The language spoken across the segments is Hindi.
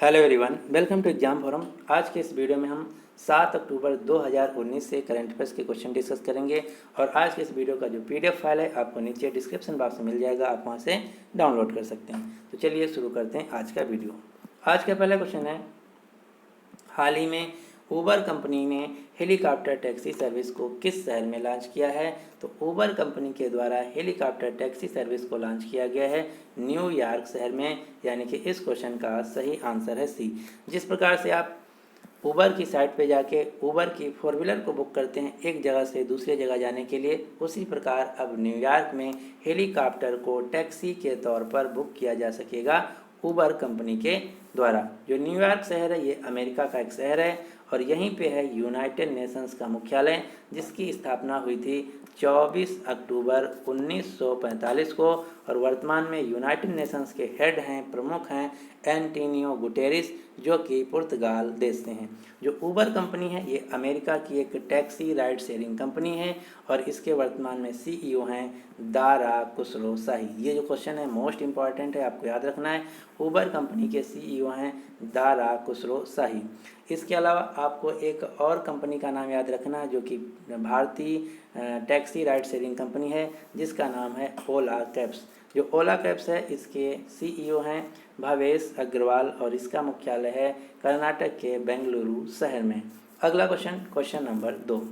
Hello everyone, welcome to exam forum. आज के इस वीडियो में हम 7 अक्टूबर 2019 से करंट अफेयर्स के क्वेश्चन डिस्कस करेंगे। और आज के इस वीडियो का जो पीडीएफ फाइल है आपको नीचे डिस्क्रिप्शन बॉक्स में मिल जाएगा, आप वहां से डाउनलोड कर सकते हैं। तो चलिए शुरू करते हैं आज का वीडियो। आज का पहला क्वेश्चन है, हाल ही में उबर कंपनी ने हेलीकॉप्टर टैक्सी सर्विस को किस शहर में लॉन्च किया है? तो उबर कंपनी के द्वारा हेलीकॉप्टर टैक्सी सर्विस को लॉन्च किया गया है न्यूयॉर्क शहर में, यानी कि इस क्वेश्चन का सही आंसर है सी। जिस प्रकार से आप उबर की साइट पे जाके उबर की 4 व्हीलर को बुक करते हैं एक जगह से दूसरी जगह जाने के लिए, उसी प्रकार अब न्यूयॉर्क में हेलीकॉप्टर को टैक्सी के तौर पर बुक किया जा सकेगा उबर कंपनी के द्वारा। जो न्यूयॉर्क शहर है ये अमेरिका का एक शहर है और यहीं पे है यूनाइटेड नेशंस का मुख्यालय, जिसकी स्थापना हुई थी 24 अक्टूबर 1945 को। और वर्तमान में यूनाइटेड नेशंस के हेड हैं, प्रमुख हैं एंटोनियो गुटेरेस, जो कि पुर्तगाल देश से हैं। जो उबर कंपनी है ये अमेरिका की एक टैक्सी राइड शेयरिंग कंपनी है और इसके वर्तमान में सीईओ हैं दारा खुसरोशाही। ये जो क्वेश्चन है मोस्ट इंपॉर्टेंट है, आपको याद रखना है। उबर कंपनी के सीईओ हैं दारा खुसरोशाही। इसके अलावा आपको एक और कंपनी का नाम याद रखना है जो कि भारतीय टैक्सी राइड शेयरिंग कंपनी है, जिसका नाम है ओला कैब्स। जो ओला कैब्स है इसके सीईओ हैं भावेश अग्रवाल और इसका मुख्यालय है कर्नाटक के बेंगलुरु शहर में। अगला क्वेश्चन, क्वेश्चन नंबर 2,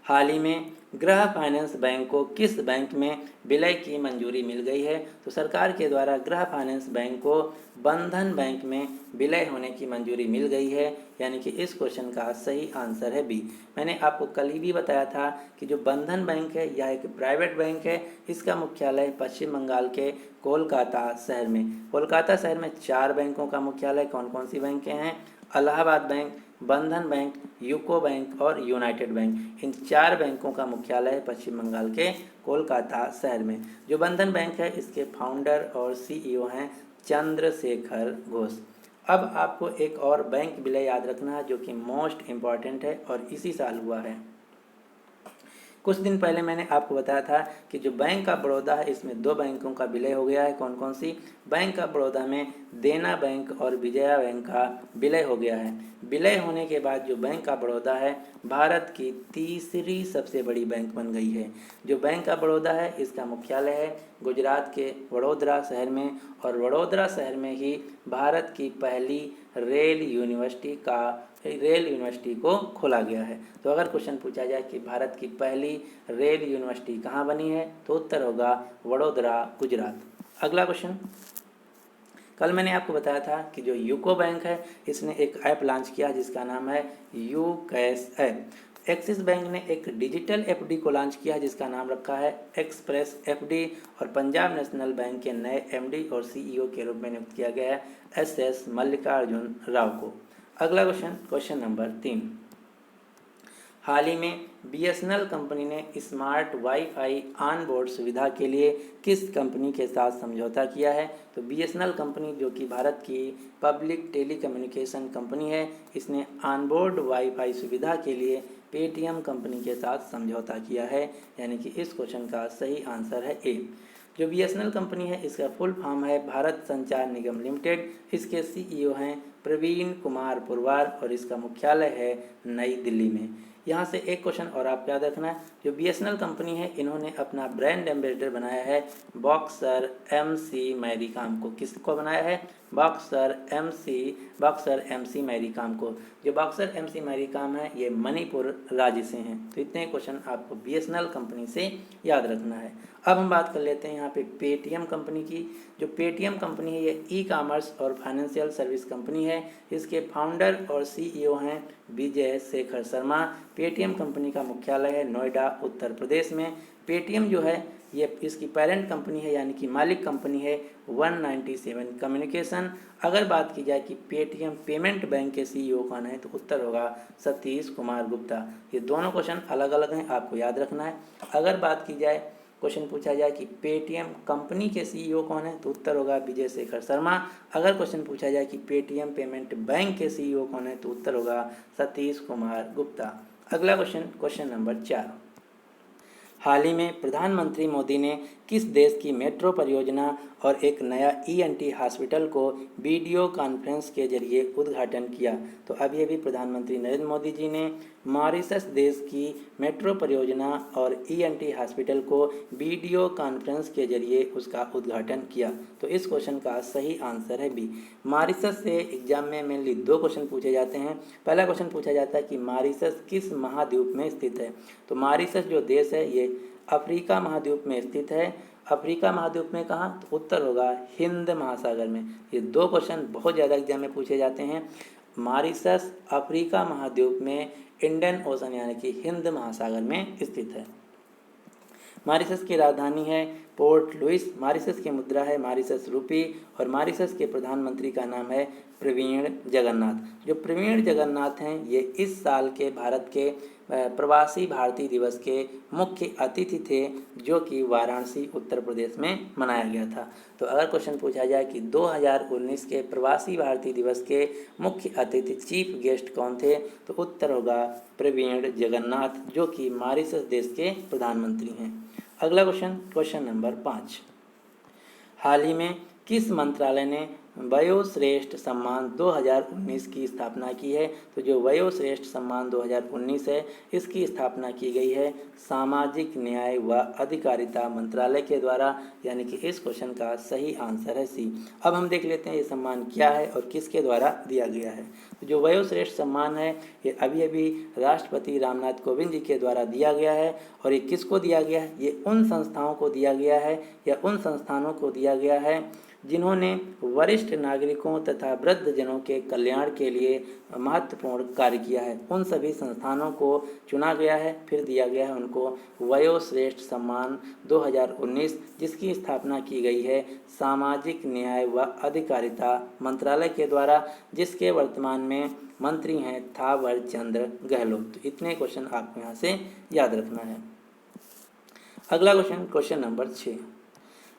हाल ही में गृह फाइनेंस बैंक को किस बैंक में विलय की मंजूरी मिल गई है? तो सरकार के द्वारा गृह फाइनेंस बैंक को बंधन बैंक में विलय होने की मंजूरी मिल गई है, यानी कि इस क्वेश्चन का सही आंसर है बी। मैंने आपको कल ही भी बताया था कि जो बंधन बैंक है यह एक प्राइवेट बैंक है, इसका मुख्यालय पश्चिम बंगाल के कोलकाता शहर में। कोलकाता शहर में 4 बैंकों का मुख्यालय कौन कौन सी बैंकें हैं? इलाहाबाद बैंक, बंधन बैंक, यूको बैंक और यूनाइटेड बैंक। इन 4 बैंकों का मुख्यालय है पश्चिम बंगाल के कोलकाता शहर में। जो बंधन बैंक है इसके फाउंडर और सीईओ हैं चंद्रशेखर घोष। अब आपको एक और बैंक विलय याद रखना है जो कि मोस्ट इम्पॉर्टेंट है और इसी साल हुआ है। कुछ दिन पहले मैंने आपको बताया था कि जो बैंक ऑफ बड़ौदा है इसमें 2 बैंकों का विलय हो गया है। कौन कौन सी? बैंक ऑफ बड़ौदा में देना बैंक और विजया बैंक का विलय हो गया है। विलय होने के बाद जो बैंक ऑफ बड़ौदा है भारत की तीसरी सबसे बड़ी बैंक बन गई है। जो बैंक ऑफ बड़ौदा है इसका मुख्यालय है गुजरात के वडोदरा शहर में और वडोदरा शहर में ही भारत की पहली रेल यूनिवर्सिटी को खोला गया है। तो अगर क्वेश्चन पूछा जाए कि भारत की पहली रेल यूनिवर्सिटी कहाँ बनी है तो उत्तर होगा वडोदरा, गुजरात। अगला क्वेश्चन, कल मैंने आपको बताया था कि जो यूको बैंक है इसने एक ऐप लॉन्च किया जिसका नाम है you cash app. Axis bank ने एक डिजिटल एफडी को लॉन्च किया जिसका नाम रखा है एक्सप्रेस एफडी और पंजाब नेशनल बैंक के नए एमडी और सीईओ के रूप में नियुक्त किया गया है एसएस मल्लिकार्जुन राव को। अगला क्वेश्चन, क्वेश्चन नंबर 3, हाल ही में बीएसएनएल कंपनी ने स्मार्ट वाईफाई ऑन बोर्ड सुविधा के लिए किस कंपनी के साथ समझौता किया है? तो बीएसएनएल कंपनी जो कि भारत की पब्लिक टेलीकम्युनिकेशन कंपनी है, इसने ऑन बोर्ड वाईफाई सुविधा के लिए पेटीएम कंपनी के साथ समझौता किया है, यानी कि इस क्वेश्चन का सही आंसर है ए। जो बीएसएनएल कंपनी है इसका फुल फॉर्म है भारत संचार निगम लिमिटेड। इसके सीईओ हैं प्रवीण कुमार पुरवार और इसका मुख्यालय है नई दिल्ली में। यहाँ से एक क्वेश्चन और आप याद रखना है, जो बीएसएनएल कंपनी है इन्होंने अपना ब्रांड एम्बेसडर बनाया है बॉक्सर एमसी मैरीकॉम को। किसको बनाया है? बॉक्सर एमसी मैरीकॉम को। जो बॉक्सर एमसी मैरीकॉम है ये मणिपुर राज्य से हैं। तो इतने क्वेश्चन आपको बीएसएनएल कंपनी से याद रखना है। अब हम बात कर लेते हैं यहाँ पे पेटीएम कंपनी की। जो पेटीएम कंपनी है ये ई कॉमर्स और फाइनेंशियल सर्विस कंपनी है। इसके फाउंडर और सीईओ हैं विजय शेखर शर्मा। पेटीएम कंपनी का मुख्यालय है नोएडा, उत्तर प्रदेश में। पेटीएम जो है ये इसकी पेरेंट कंपनी है, यानी कि मालिक कंपनी है 197 कम्युनिकेशन। अगर बात की जाए कि पेटीएम पेमेंट बैंक के सीईओ कौन है तो उत्तर होगा सतीश कुमार गुप्ता। ये दोनों क्वेश्चन अलग अलग हैं, आपको याद रखना है। अगर बात की जाए, क्वेश्चन पूछा जाए कि पेटीएम कंपनी के सीईओ कौन है तो उत्तर होगा विजय शेखर शर्मा। अगर क्वेश्चन पूछा जाए कि पेटीएम पेमेंट बैंक के सीईओ कौन है तो उत्तर होगा सतीश कुमार गुप्ता। अगला क्वेश्चन, क्वेश्चन नंबर 4, हाल ही में प्रधानमंत्री मोदी ने किस देश की मेट्रो परियोजना और एक नया ईएनटी हॉस्पिटल को वीडियो कॉन्फ्रेंस के जरिए उद्घाटन किया? तो अभी अभी प्रधानमंत्री नरेंद्र मोदी जी ने मॉरिशस देश की मेट्रो परियोजना और ईएनटी हॉस्पिटल को वीडियो कॉन्फ्रेंस के जरिए उसका उद्घाटन किया। तो इस क्वेश्चन का सही आंसर है बी। मॉरिशस से एग्जाम में मेनली दो क्वेश्चन पूछे जाते हैं। पहला क्वेश्चन पूछा जाता है कि मॉरिशस किस महाद्वीप में स्थित है? तो मॉरिशस जो देश है ये अफ्रीका महाद्वीप में स्थित है। अफ्रीका महाद्वीप में कहाँ? तो उत्तर होगा हिंद महासागर में। ये दो क्वेश्चन बहुत ज़्यादा एग्जाम में पूछे जाते हैं। मॉरिशस अफ्रीका महाद्वीप में इंडियन ओशन यानी कि हिंद महासागर में स्थित है। मॉरिशस की राजधानी है पोर्ट लुइस। मॉरिशस की मुद्रा है मॉरिशस रूपी और मॉरिशस के प्रधानमंत्री का नाम है प्रवीण जगन्नाथ। जो प्रवीण जगन्नाथ हैं ये इस साल के भारत के प्रवासी भारतीय दिवस के मुख्य अतिथि थे, जो कि वाराणसी उत्तर प्रदेश में मनाया गया था। तो अगर क्वेश्चन पूछा जाए कि 2019 के प्रवासी भारतीय दिवस के मुख्य अतिथि चीफ गेस्ट कौन थे, तो उत्तर होगा प्रवीण जगन्नाथ, जो कि मॉरिशस देश के प्रधानमंत्री हैं। अगला क्वेश्चन नंबर 5। हाल ही में किस मंत्रालय ने वयोश्रेष्ठ सम्मान 2019 की स्थापना की है? तो जो वयोश्रेष्ठ सम्मान 2019 है इसकी स्थापना की गई है सामाजिक न्याय व अधिकारिता मंत्रालय के द्वारा, यानी कि इस क्वेश्चन का सही आंसर है सी। अब हम देख लेते हैं ये सम्मान क्या है और किसके द्वारा दिया गया है। तो जो वयोश्रेष्ठ सम्मान है ये अभी अभी राष्ट्रपति रामनाथ कोविंद जी के द्वारा दिया गया है। और ये किसको दिया गया है? ये उन संस्थाओं को दिया गया है या उन संस्थानों को दिया गया है जिन्होंने वरिष्ठ नागरिकों तथा वृद्धजनों के कल्याण के लिए महत्वपूर्ण कार्य किया है। उन सभी संस्थानों को चुना गया है, फिर दिया गया है उनको वयोश्रेष्ठ सम्मान 2019, जिसकी स्थापना की गई है सामाजिक न्याय व अधिकारिता मंत्रालय के द्वारा, जिसके वर्तमान में मंत्री हैं थावर चंद गहलोत। तो इतने क्वेश्चन आपको यहाँ से याद रखना है। अगला क्वेश्चन नंबर 6।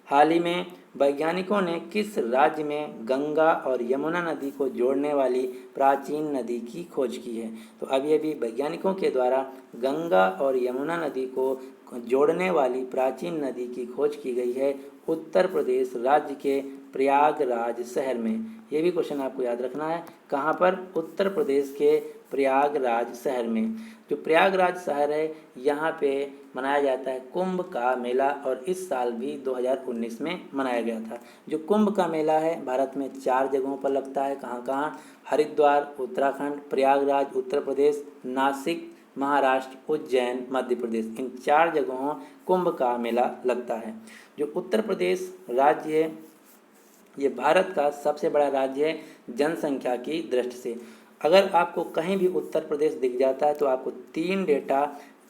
हाल ही में वैज्ञानिकों ने किस राज्य में गंगा और यमुना नदी को जोड़ने वाली प्राचीन नदी की खोज की है? तो अभी अभी वैज्ञानिकों के द्वारा गंगा और यमुना नदी को जोड़ने वाली प्राचीन नदी की खोज की गई है उत्तर प्रदेश राज्य के प्रयागराज शहर में। ये भी क्वेश्चन आपको याद रखना है। कहाँ पर? उत्तर प्रदेश के प्रयागराज शहर में। जो प्रयागराज शहर है यहाँ पे मनाया जाता है कुंभ का मेला, और इस साल भी 2019 में मनाया गया था। जो कुंभ का मेला है भारत में 4 जगहों पर लगता है। कहाँ कहाँ? हरिद्वार उत्तराखंड, प्रयागराज उत्तर प्रदेश, नासिक महाराष्ट्र, उज्जैन मध्य प्रदेश। इन 4 जगहों कुंभ का मेला लगता है। जो उत्तर प्रदेश राज्य है ये भारत का सबसे बड़ा राज्य है जनसंख्या की दृष्टि से। अगर आपको कहीं भी उत्तर प्रदेश दिख जाता है तो आपको 3 डेटा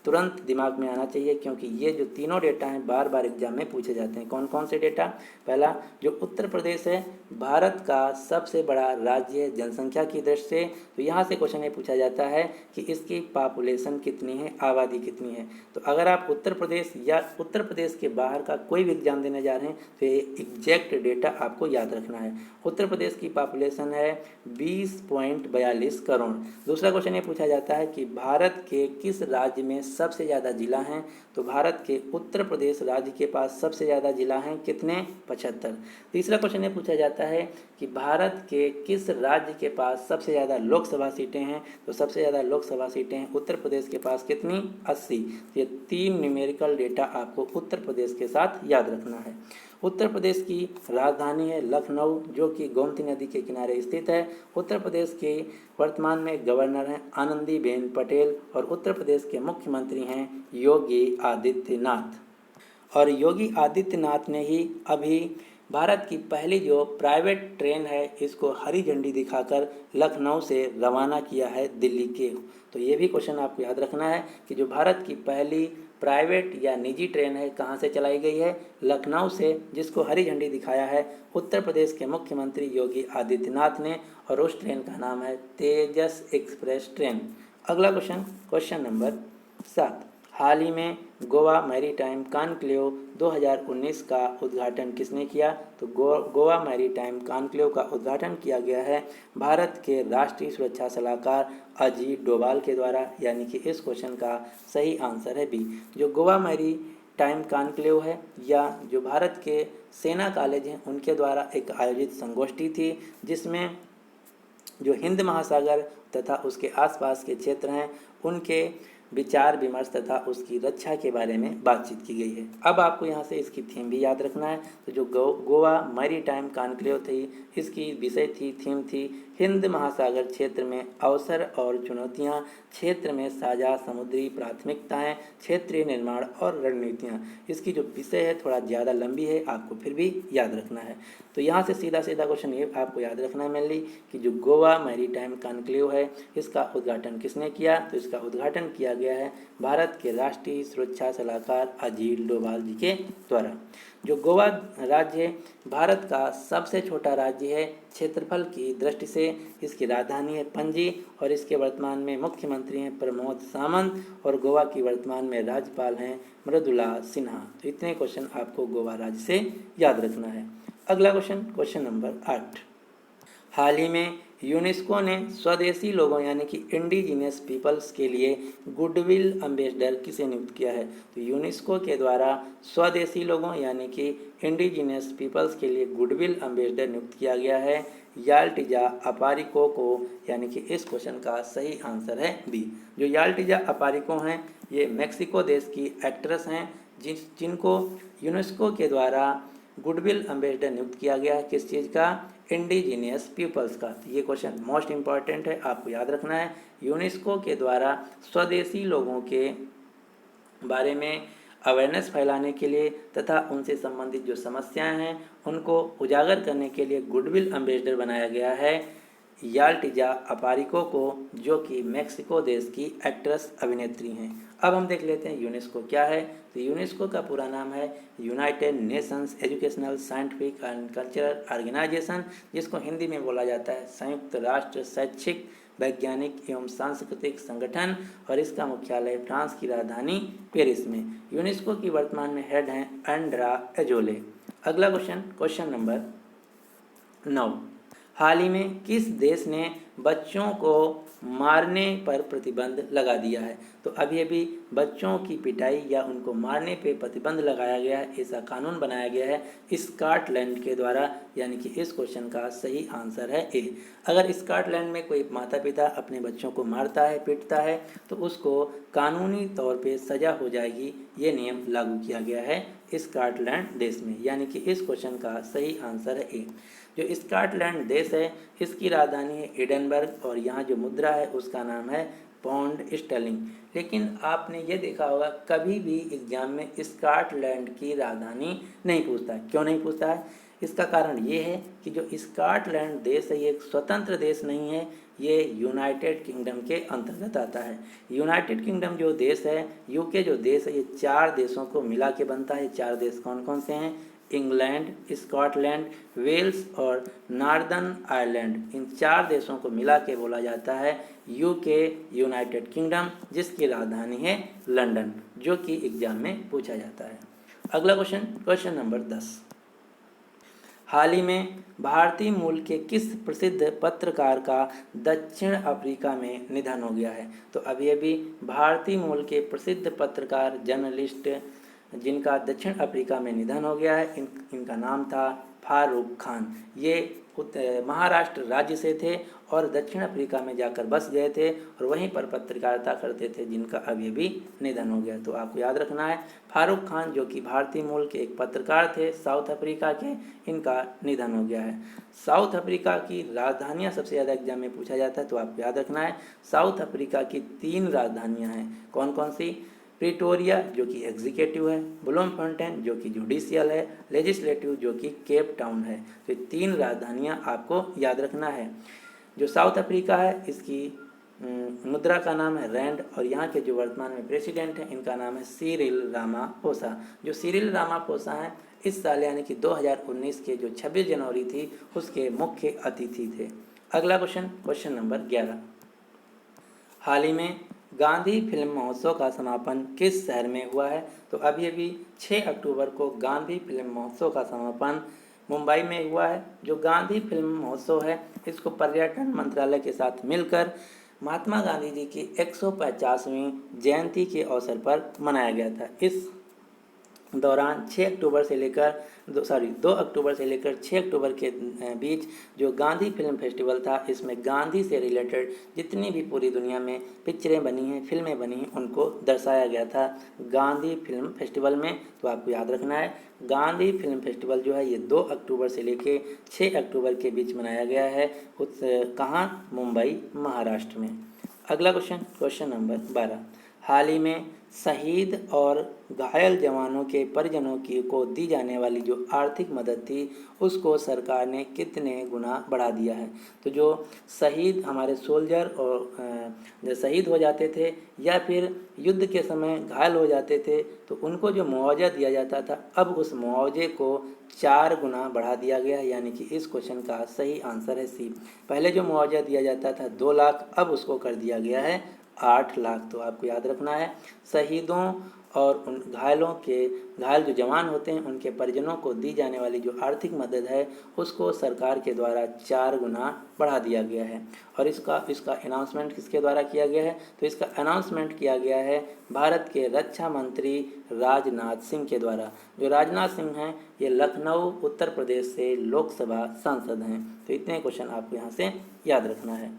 तुरंत दिमाग में आना चाहिए, क्योंकि ये जो तीनों डेटा हैं बार बार एग्जाम में पूछे जाते हैं। कौन कौन से डेटा? पहला, जो उत्तर प्रदेश है भारत का सबसे बड़ा राज्य है जनसंख्या की दृष्टि से। तो यहाँ से क्वेश्चन ये पूछा जाता है कि इसकी पॉपुलेशन कितनी है, आबादी कितनी है। तो अगर आप उत्तर प्रदेश या उत्तर प्रदेश के बाहर का कोई भी एग्जाम देने जा रहे हैं तो ये एग्जैक्ट डेटा आपको याद रखना है। उत्तर प्रदेश की पॉपुलेशन है 20.42 करोड़। दूसरा क्वेश्चन ये पूछा जाता है कि भारत के किस राज्य में सबसे ज़्यादा जिला हैं? तो भारत के उत्तर प्रदेश राज्य के पास सबसे ज़्यादा जिला हैं, कितने? 75। तीसरा क्वेश्चन ये पूछा जाता है कि भारत के किस राज्य के पास सबसे ज़्यादा लोकसभा सीटें हैं? तो सबसे ज़्यादा लोकसभा सीटें हैं उत्तर प्रदेश के पास, कितनी? 80। ये 3 न्यूमेरिकल डेटा आपको उत्तर प्रदेश के साथ याद रखना है। उत्तर प्रदेश की राजधानी है लखनऊ, जो कि गोमती नदी के किनारे स्थित है। उत्तर प्रदेश के वर्तमान में गवर्नर हैं आनंदीबेन पटेल और उत्तर प्रदेश के मुख्यमंत्री हैं योगी आदित्यनाथ। और योगी आदित्यनाथ ने ही अभी भारत की पहली जो प्राइवेट ट्रेन है इसको हरी झंडी दिखाकर लखनऊ से रवाना किया है दिल्ली के। तो ये भी क्वेश्चन आपको याद रखना है कि जो भारत की पहली प्राइवेट या निजी ट्रेन है कहाँ से चलाई गई है? लखनऊ से, जिसको हरी झंडी दिखाया है उत्तर प्रदेश के मुख्यमंत्री योगी आदित्यनाथ ने, और उस ट्रेन का नाम है तेजस एक्सप्रेस ट्रेन। अगला क्वेश्चन नंबर 7। हाल ही में गोवा मैरीटाइम कॉन्क्लेव 2019 का उद्घाटन किसने किया? तो गोवा मैरीटाइम कॉन्क्लेव का उद्घाटन किया गया है भारत के राष्ट्रीय सुरक्षा सलाहकार अजीत डोभाल के द्वारा, यानी कि इस क्वेश्चन का सही आंसर है बी। जो गोवा टाइम कॉन्क्लेव है या जो भारत के सेना कॉलेज हैं उनके द्वारा एक आयोजित संगोष्ठी थी, जिसमें जो हिंद महासागर तथा उसके आसपास के क्षेत्र हैं उनके विचार विमर्श तथा उसकी रक्षा के बारे में बातचीत की गई है। अब आपको यहाँ से इसकी थीम भी याद रखना है। तो जो गोवा मैरीटाइम कॉन्क्लेव थी, इसकी विषय थी, थीम थी हिंद महासागर क्षेत्र में अवसर और चुनौतियाँ, क्षेत्र में साझा समुद्री प्राथमिकताएं, क्षेत्रीय निर्माण और रणनीतियाँ। इसकी जो विषय है थोड़ा ज़्यादा लंबी है, आपको फिर भी याद रखना है। तो यहाँ से सीधा सीधा क्वेश्चन ये आपको याद रखना है मेनली कि जो गोवा मैरीटाइम कॉन्क्लेव है इसका उद्घाटन किसने किया। तो इसका उद्घाटन किया गया है भारत के राष्ट्रीय सुरक्षा सलाहकार अजीत डोभाल जी के द्वारा। जो गोवा राज्य है भारत का सबसे छोटा राज्य है क्षेत्रफल की दृष्टि से। इसकी राजधानी है पणजी और इसके वर्तमान में मुख्यमंत्री हैं प्रमोद सावंत और गोवा की वर्तमान में राज्यपाल हैं मृदुला सिन्हा। तो इतने क्वेश्चन आपको गोवा राज्य से याद रखना है। अगला क्वेश्चन, क्वेश्चन नंबर 8। हाल ही में यूनेस्को ने स्वदेशी लोगों यानी कि इंडिजिनियस पीपल्स के लिए गुडविल एम्बेसडर किसे नियुक्त किया है। तो यूनेस्को के द्वारा स्वदेशी लोगों यानी कि इंडिजिनियस पीपल्स के लिए गुडविल एम्बेसडर नियुक्त किया गया है याल्टिजा अपारिको को, यानी कि इस क्वेश्चन का सही आंसर है बी। जो याल्टिजा अपारिको हैं ये मेक्सिको देश की एक्ट्रेस हैं जिनको यूनेस्को के द्वारा गुडविल एम्बेसडर नियुक्त किया गया है। किस चीज़ का? इंडिजीनियस पीपल्स का। तो ये क्वेश्चन मोस्ट इंपॉर्टेंट है, आपको याद रखना है। यूनेस्को के द्वारा स्वदेशी लोगों के बारे में अवेयरनेस फैलाने के लिए तथा उनसे संबंधित जो समस्याएं हैं उनको उजागर करने के लिए गुडविल एम्बेसडर बनाया गया है याल्टिजा अपारिको को, जो कि मेक्सिको देश की एक्ट्रेस अभिनेत्री हैं। अब हम देख लेते हैं यूनेस्को क्या है। तो यूनेस्को का पूरा नाम है United Nations educational scientific and cultural organisation, जिसको हिंदी में बोला जाता है संयुक्त राष्ट्र शैक्षिक वैज्ञानिक एवं सांस्कृतिक संगठन, और इसका मुख्यालय फ्रांस की राजधानी पेरिस में। यूनेस्को की वर्तमान में हेड हैं एंड्रा एजोले। अगला क्वेश्चन, क्वेश्चन नंबर 9। हाल ही में किस देश ने बच्चों को मारने पर प्रतिबंध लगा दिया है। तो अभी बच्चों की पिटाई या उनको मारने पे प्रतिबंध लगाया गया है, ऐसा कानून बनाया गया है स्कॉटलैंड के द्वारा, यानी कि इस क्वेश्चन का सही आंसर है ए। अगर स्कॉटलैंड में कोई माता पिता अपने बच्चों को मारता है, पीटता है, तो उसको कानूनी तौर पे सज़ा हो जाएगी। ये नियम लागू किया गया है स्कॉटलैंड देश में, यानी कि इस क्वेश्चन का सही आंसर है ए। जो स्कॉटलैंड देश है इसकी राजधानी है एडनबर्ग और यहाँ जो मुद्रा है उसका नाम है पाउंड स्टर्लिंग। लेकिन आपने ये देखा होगा कभी भी एग्जाम में स्कॉटलैंड की राजधानी नहीं पूछता है। क्यों नहीं पूछता है? इसका कारण ये है कि जो स्कॉटलैंड देश है ये एक स्वतंत्र देश नहीं है, ये यूनाइटेड किंगडम के अंतर्गत आता है। यूनाइटेड किंगडम जो देश है, यूके जो देश है, ये 4 देशों को मिला के बनता है। 4 देश कौन कौन से हैं? इंग्लैंड, स्कॉटलैंड, वेल्स और नॉर्दर्न आयरलैंड। इन 4 देशों को मिला के बोला जाता है यूके, यूनाइटेड किंगडम, जिसकी राजधानी है लंदन, जो कि एग्जाम में पूछा जाता है। अगला क्वेश्चन, क्वेश्चन नंबर 10। हाल ही में भारतीय मूल के किस प्रसिद्ध पत्रकार का दक्षिण अफ्रीका में निधन हो गया है। तो अभी भारतीय मूल के प्रसिद्ध पत्रकार जर्नलिस्ट जिनका दक्षिण अफ्रीका में निधन हो गया है, इनका नाम था फारूक खान। ये महाराष्ट्र राज्य से थे और दक्षिण अफ्रीका में जाकर बस गए थे और वहीं पर पत्रकारिता करते थे, जिनका अभी निधन हो गया। तो आपको याद रखना है फारूक खान जो कि भारतीय मूल के एक पत्रकार थे साउथ अफ्रीका के, इनका निधन हो गया है। साउथ अफ्रीका की राजधानियाँ सबसे ज़्यादा एग्जाम में पूछा जाता है, तो आपको याद रखना है साउथ अफ्रीका की 3 राजधानियाँ हैं। कौन कौन सी? प्रिटोरिया जो कि एग्जीक्यूटिव है, ब्लूमफॉन्टेन जो कि जुडिशियल है, लेजिस्लेटिव जो कि केप टाउन है। तो ये 3 राजधानियाँ आपको याद रखना है। जो साउथ अफ्रीका है इसकी मुद्रा का नाम है रैंड और यहाँ के जो वर्तमान में प्रेसिडेंट हैं इनका नाम है सिरिल रामाफोसा। जो सिरिल रामाफोसा हैं इस साल यानी कि 2019 के जो 26 जनवरी थी उसके मुख्य अतिथि थे। अगला क्वेश्चन, क्वेश्चन नंबर 11। हाल ही में गांधी फिल्म महोत्सव का समापन किस शहर में हुआ है। तो अभी 6 अक्टूबर को गांधी फिल्म महोत्सव का समापन मुंबई में हुआ है। जो गांधी फिल्म महोत्सव है इसको पर्यटन मंत्रालय के साथ मिलकर महात्मा गांधी जी की 150वीं जयंती के अवसर पर मनाया गया था। इस दौरान 6 अक्टूबर से लेकर 2 अक्टूबर से लेकर 6 अक्टूबर के बीच जो गांधी फिल्म फेस्टिवल था, इसमें गांधी से रिलेटेड जितनी भी पूरी दुनिया में पिक्चरें बनी हैं, फिल्में बनी हैं, उनको दर्शाया गया था गांधी फिल्म फेस्टिवल में। तो आपको याद रखना है, गांधी फिल्म फेस्टिवल जो है ये 2 अक्टूबर से लेकर 6 अक्टूबर के बीच मनाया गया है। कहाँ? मुंबई, महाराष्ट्र में। अगला क्वेश्चन नंबर 12। हाल ही में शहीद और घायल जवानों के परिजनों को दी जाने वाली जो आर्थिक मदद थी, उसको सरकार ने कितने गुना बढ़ा दिया है? तो जो शहीद हमारे सोल्जर और जो शहीद हो जाते थे या फिर युद्ध के समय घायल हो जाते थे, तो उनको जो मुआवजा दिया जाता था, अब उस मुआवजे को 4 गुना बढ़ा दिया गया है। यानी कि इस क्वेश्चन का सही आंसर है सी। पहले जो मुआवजा दिया जाता था 2 लाख, अब उसको कर दिया गया है 8 लाख। तो आपको याद रखना है, शहीदों और उन घायल जो जवान होते हैं, उनके परिजनों को दी जाने वाली जो आर्थिक मदद है, उसको सरकार के द्वारा 4 गुना बढ़ा दिया गया है। और इसका अनाउंसमेंट किसके द्वारा किया गया है? तो इसका अनाउंसमेंट किया गया है भारत के रक्षा मंत्री राजनाथ सिंह के द्वारा। जो राजनाथ सिंह हैं, ये लखनऊ उत्तर प्रदेश से लोकसभा सांसद हैं। तो इतने क्वेश्चन आपको यहाँ से याद रखना है।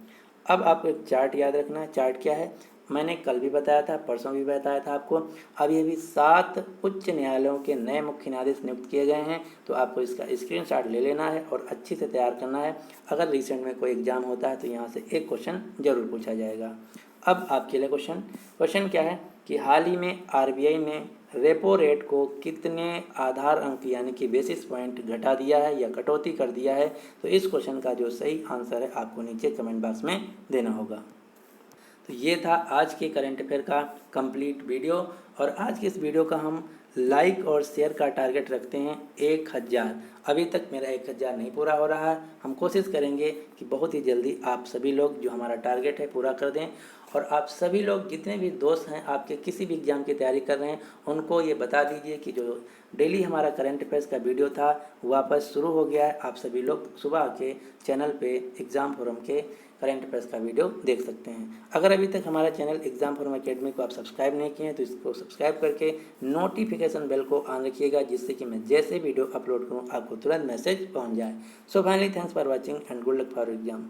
अब आपको एक चार्ट याद रखना है। चार्ट क्या है? मैंने कल भी बताया था, परसों भी बताया था आपको। अब ये भी 7 उच्च न्यायालयों के नए मुख्य न्यायाधीश नियुक्त किए गए हैं। तो आपको इसका स्क्रीनशॉट ले लेना है और अच्छे से तैयार करना है। अगर रिसेंट में कोई एग्जाम होता है तो यहाँ से एक क्वेश्चन जरूर पूछा जाएगा। अब आपके लिए क्वेश्चन क्या है कि हाल ही में आरबीआई ने रेपो रेट को कितने आधार अंक यानी कि बेसिस पॉइंट घटा दिया है या कटौती कर दिया है? तो इस क्वेश्चन का जो सही आंसर है, आपको नीचे कमेंट बॉक्स में देना होगा। तो ये था आज के करंट अफेयर का कंप्लीट वीडियो। और आज के इस वीडियो का हम लाइक और शेयर का टारगेट रखते हैं 1000। अभी तक मेरा 1000 नहीं पूरा हो रहा है। हम कोशिश करेंगे कि बहुत ही जल्दी आप सभी लोग जो हमारा टारगेट है पूरा कर दें। और आप सभी लोग जितने भी दोस्त हैं आपके किसी भी एग्ज़ाम की तैयारी कर रहे हैं, उनको ये बता दीजिए कि जो डेली हमारा करंट अफेयर्स का वीडियो था वापस शुरू हो गया है। आप सभी लोग सुबह के चैनल पे एग्ज़ाम फोरम के करंट अफेयर्स का वीडियो देख सकते हैं। अगर अभी तक हमारा चैनल एग्जाम फोरम अकेडमी को आप सब्सक्राइब नहीं किए हैं तो इसको सब्सक्राइब करके नोटिफिकेशन बेल को ऑन रखिएगा, जिससे कि मैं जैसे वीडियो अपलोड करूं आपको तुरंत मैसेज पहुंच जाए। So finally thanks for watching and good luck for exam.